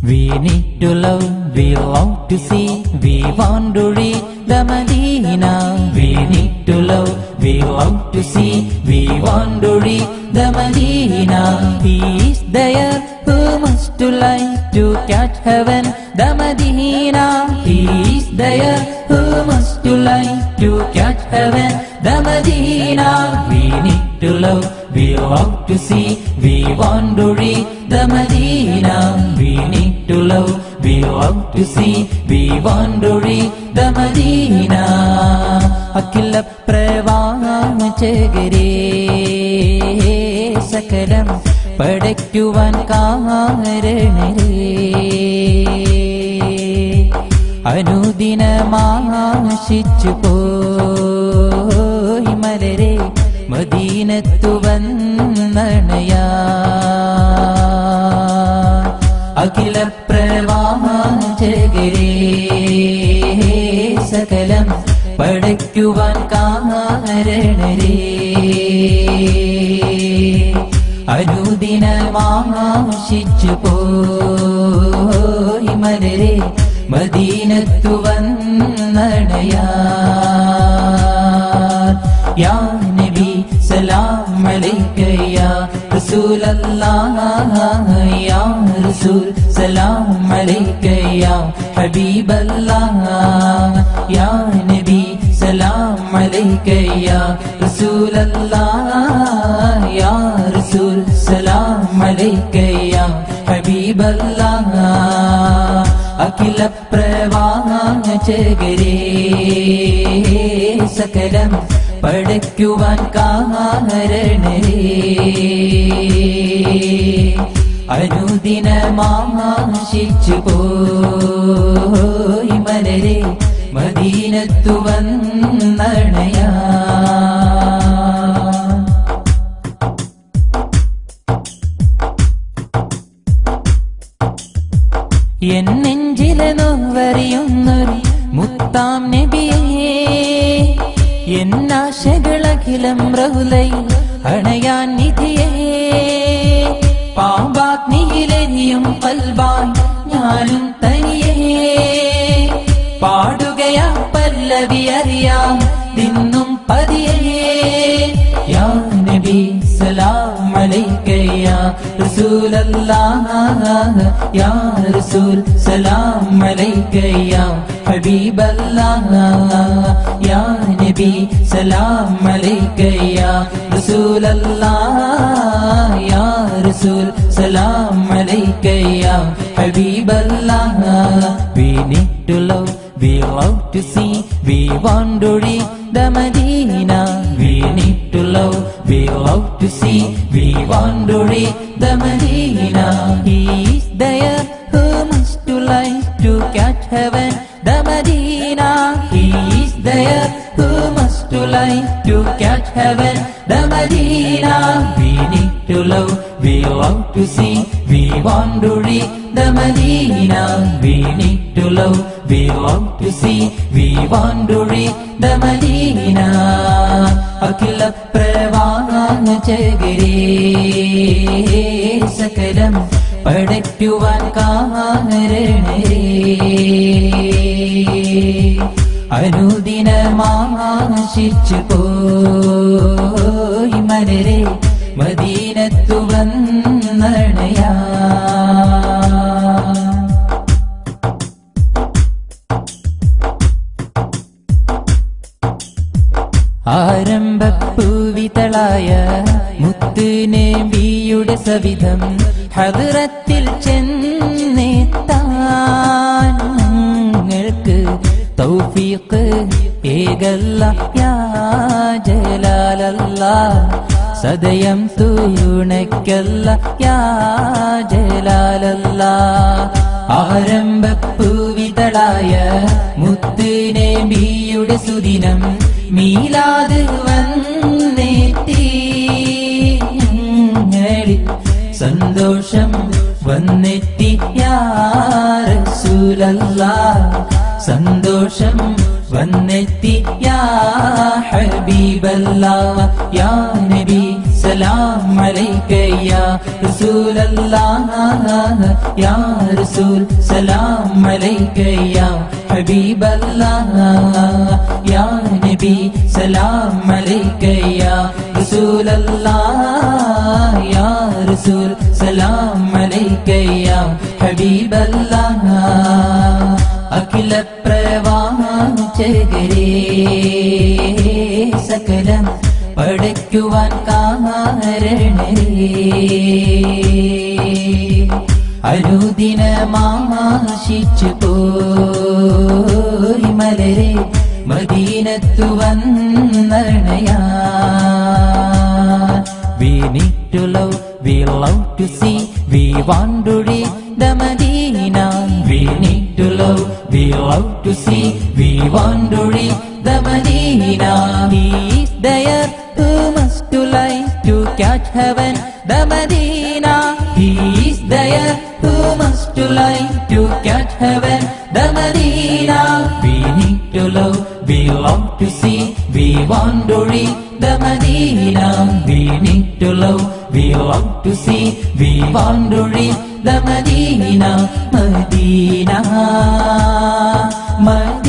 We need to love, we love to see, we want to reach the Medina. We need to love, we love to see, we want to reach the Medina. He is there who must to like to catch heaven, the Medina. He is there who must to like to catch heaven, the Medina. We need to love, we love to see, we want to reach the Medina. We need to love, we love to see, we want to reach the Medina. അഖില പ്രവാചകരേ സകലം പഠിക്കുവാൻ കാരണരേ അനുദിനമാശിച്ചു പോയി മലരെ മദീനത്തു വന്നണയാ അഖില പ്രവാചകരേ സകലം പഠിക്കുവാൻ കാരണരേ അനുദിനമാശിച്ചു പോയി മലരെ മദീനത്തു വന്നണയാ യാ നബി സലാം അലൈക യാ റസൂലല്ലാഹ് യാ റസൂൽ സലാം അലൈക യാ ഹബീബല്ലാഹ് യാ നബി സലാം അലൈക യാ റസൂലല്ലാഹ് യാ റസൂൽ സലാം അലൈക യാ ഹബീബല്ലാഹ് അഖില പ്രവാചകരേ സകലം പഠിക്കുവാൻ കാരണരേ അനുദിനമാശിച്ചു പോയി മലരെ മദീനത്തു വന്നണയാ എൻ നെഞ്ചിലെ നോവറിയുന്നൊരു മുത്താം നബിയേ എന്നാശകളഖിലം റൗലയിൽ അണയാൻ നിധിയേ പാമ്പാഗ്നിയിലെരിയും പൽവായി ഞാനും തനിയേ പാടുകയാ പല്ലവി അറിയാം നിന്നും പതിയേ യാ നബി സലാം അലൈക യാ റസൂലല്ലാഹ് യാ റസൂൽ സലാം അലൈക യാ ഹബീബല്ലാഹ് യാ നബി സലാം അലൈക യാ റസൂലല്ലാഹ് യാ റസൂൽ സലാം അലൈക യാ ഹബീബല്ലാഹ് we need to love, we love to see, we want to reach the Medina. We need to love, we love to see, we want to reach the Medina. He is there who must to like to catch heaven, the Medina. He is there who must to like to catch heaven, the Medina. We need to love, we love to see, we want to reach the Medina. We need to love, we love to see, we want to reach the Medina. അഖില പ്രവാചകരേ സകലം പഠിക്കുവാൻ കാരണരേ അനുദിനമാശിച്ചു പോയി മലരെ മദീനത്തു വന്നണയാ ആരംഭപ്പൂവിതളായ മുത്ത് നബിയുടെ സവിധം ഹദ്റത്തിൽ ചെന്നെത്താൻ ഞങ്ങൾക്ക് തൗഫീഖ് ഏകല്ല യാ ജലാലല്ലാഹ് സദയം തുണയ്ക്കല്ല യാ ജലാലല്ലാഹ് ആരംഭപ്പൂവിതളായ മുത്ത് നബിയുടെ സുദിനം മീലാദ് വന്നെത്തി ഞങ്ങളിൽ സന്തോഷം വന്നെത്തി യാ റസൂലല്ലാഹ് സന്തോഷം വന്നെത്തി യാ ഹബീബല്ലാഹ് യാ നബി سلام عليك يا رسول الله يا رسول سلام عليك يا حبيب الله يا نبي سلام عليك يا رسول الله يا رسول سلام عليك يا حبيب الله അഖില പ്രവാചകരേ സകലം പഠിക്കുവാൻ കാരണരേ അനുദിനമാശിച്ചു പോയി മലരെ മദീനത്തു വന്നണയാ. We need to love, we love to see, we want to read the Medina. We need to love, we love to see, we want to read the Medina. He is there who must to like to catch heaven, the Medina. He is there who must to like to catch heaven, the Medina. We need to love, we love to see, we want to read the Medina. We need to love, we love to see, we want to read the Medina. Medina, Medina.